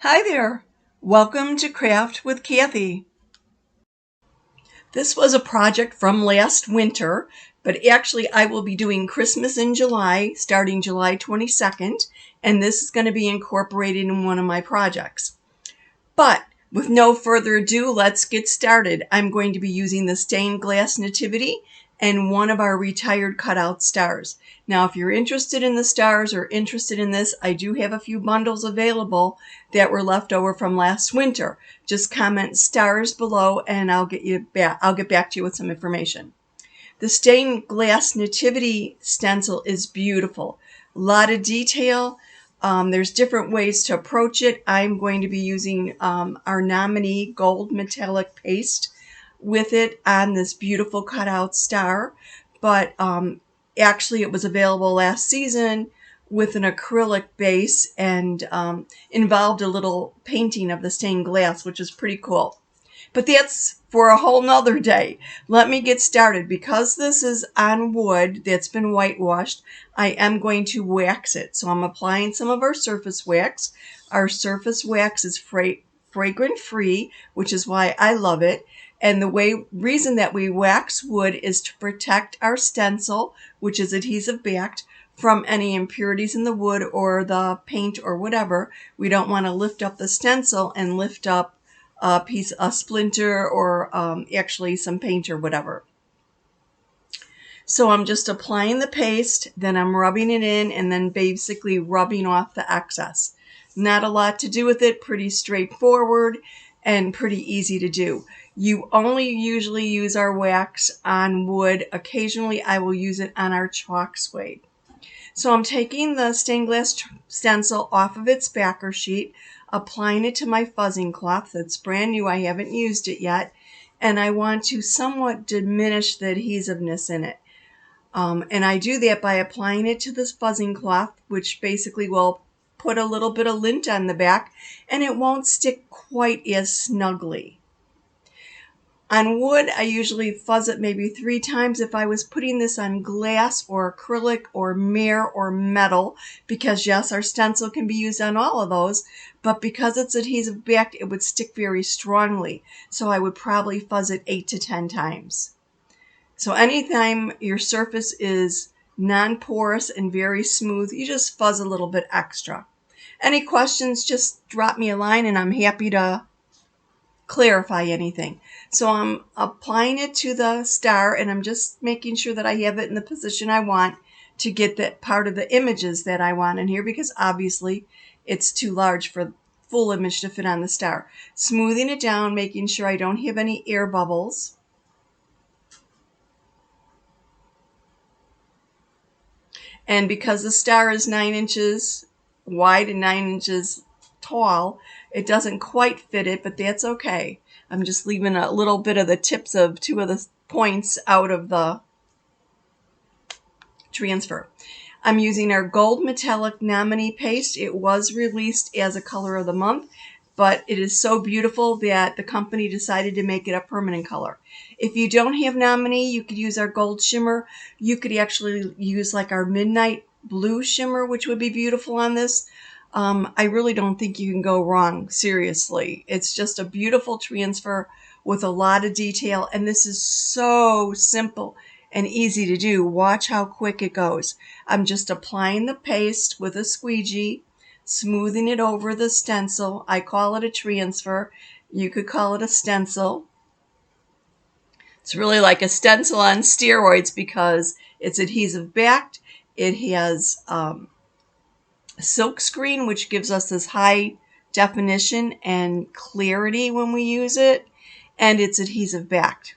Hi there. Welcome to Craft with Kathie. This was a project from last winter, but actually I will be doing Christmas in July, starting July 22nd, and this is going to be incorporated in one of my projects. But with no further ado, let's get started. I'm going to be using the stained glass Nativity and one of our retired cutout stars. Now, if you're interested in the stars or interested in this, I do have a few bundles available that were left over from last winter. Just comment stars below and I'll get back to you with some information. The stained glass Nativity stencil is beautiful. A lot of detail. There's different ways to approach it. I'm going to be using our nominee gold metallic paste with it on this beautiful cutout star. But actually it was available last season with an acrylic base and involved a little painting of the stained glass, which is pretty cool. But that's for a whole nother day. Let me get started. Because this is on wood that's been whitewashed, I am going to wax it. So I'm applying some of our surface wax. Our surface wax is fragrance free, which is why I love it. And the reason that we wax wood is to protect our stencil, which is adhesive backed, from any impurities in the wood or the paint or whatever. We don't want to lift up the stencil and lift up a splinter or actually some paint or whatever. So I'm just applying the paste, then I'm rubbing it in and then basically rubbing off the excess. Not a lot to do with it, pretty straightforward and pretty easy to do. You only usually use our wax on wood. Occasionally I will use it on our chalk suede. So I'm taking the stained glass stencil off of its backer sheet, applying it to my fuzzing cloth that's brand new. I haven't used it yet, and I want to somewhat diminish the adhesiveness in it. And I do that by applying it to this fuzzing cloth, which basically will put a little bit of lint on the back, and it won't stick quite as snugly. On wood, I usually fuzz it maybe 3 times. If I was putting this on glass or acrylic or mirror or metal, because yes, our stencil can be used on all of those, but because it's adhesive backed, it would stick very strongly. So I would probably fuzz it 8 to 10 times. So anytime your surface is non-porous and very smooth, you just fuzz a little bit extra. Any questions, just drop me a line and I'm happy to clarify anything. So I'm applying it to the star and I'm just making sure that I have it in the position I want to get that part of the images that I want in here, because obviously it's too large for full image to fit on the star. Smoothing it down, making sure I don't have any air bubbles. And because the star is 9 inches wide and 9 inches tall, it doesn't quite fit it, but that's okay. I'm just leaving a little bit of the tips of 2 of the points out of the transfer. I'm using our gold metallic nominee paste. It was released as a color of the month, but it is so beautiful that the company decided to make it a permanent color. If you don't have nominee, you could use our gold shimmer. You could actually use like our midnight blue shimmer, which would be beautiful on this. I really don't think you can go wrong, seriously. It's just a beautiful transfer with a lot of detail, and this is so simple and easy to do. Watch how quick it goes. I'm just applying the paste with a squeegee, smoothing it over the stencil. I call it a transfer. You could call it a stencil. It's really like a stencil on steroids because it's adhesive backed. It has silk screen, which gives us this high definition and clarity when we use it, and it's adhesive backed.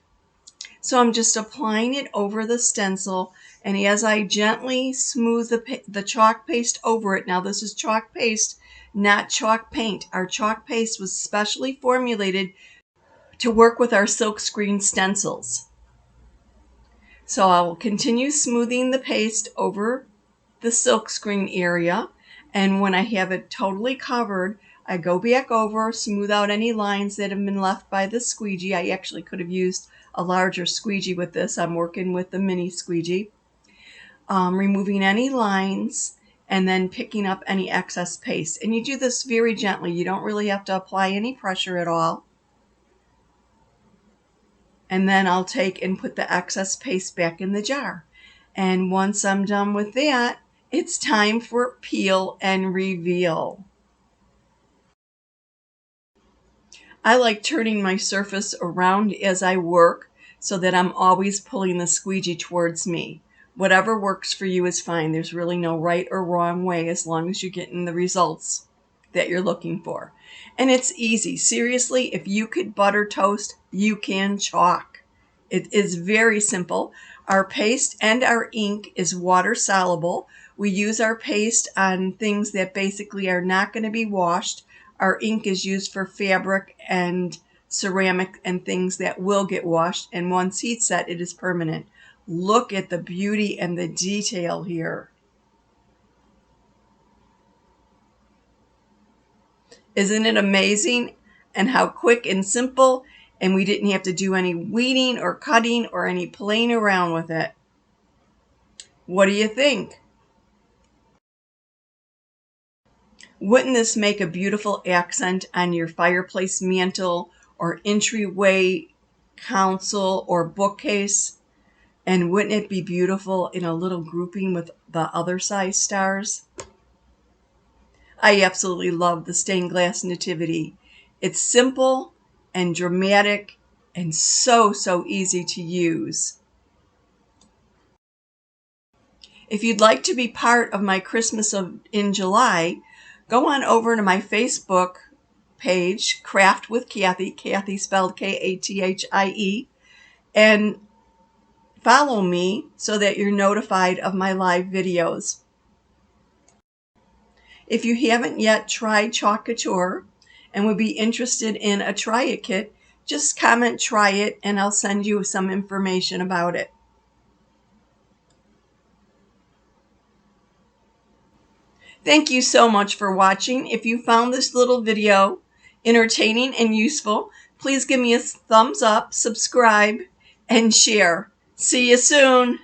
So I'm just applying it over the stencil, and as I gently smooth the chalk paste over it, now this is chalk paste, not chalk paint. Our chalk paste was specially formulated to work with our silk screen stencils. So I will continue smoothing the paste over the silk screen area, and when I have it totally covered, I go back over, smooth out any lines that have been left by the squeegee. I actually could have used a larger squeegee with this. I'm working with the mini squeegee. Removing any lines, and then picking up any excess paste. And you do this very gently. You don't really have to apply any pressure at all. And then I'll take and put the excess paste back in the jar. And once I'm done with that, it's time for peel and reveal. I like turning my surface around as I work so that I'm always pulling the squeegee towards me. Whatever works for you is fine. There's really no right or wrong way as long as you're getting the results that you're looking for. And it's easy. Seriously, if you could butter toast, you can chalk. It is very simple. Our paste and our ink is water soluble. We use our paste on things that basically are not going to be washed. Our ink is used for fabric and ceramic and things that will get washed. And once heat set, it is permanent. Look at the beauty and the detail here. Isn't it amazing? And how quick and simple, and we didn't have to do any weeding or cutting or any playing around with it. What do you think? Wouldn't this make a beautiful accent on your fireplace mantle or entryway console or bookcase? And wouldn't it be beautiful in a little grouping with the other size stars? I absolutely love the stained glass Nativity. It's simple and dramatic and so easy to use. If you'd like to be part of my Christmas in July, go on over to my Facebook page, Craft with Kathie, Kathie spelled Kathie, and follow me so that you're notified of my live videos. If you haven't yet tried Chalk Couture and would be interested in a try it kit, just comment try it and I'll send you some information about it. Thank you so much for watching. If you found this little video entertaining and useful, please give me a thumbs up, subscribe, and share. See you soon.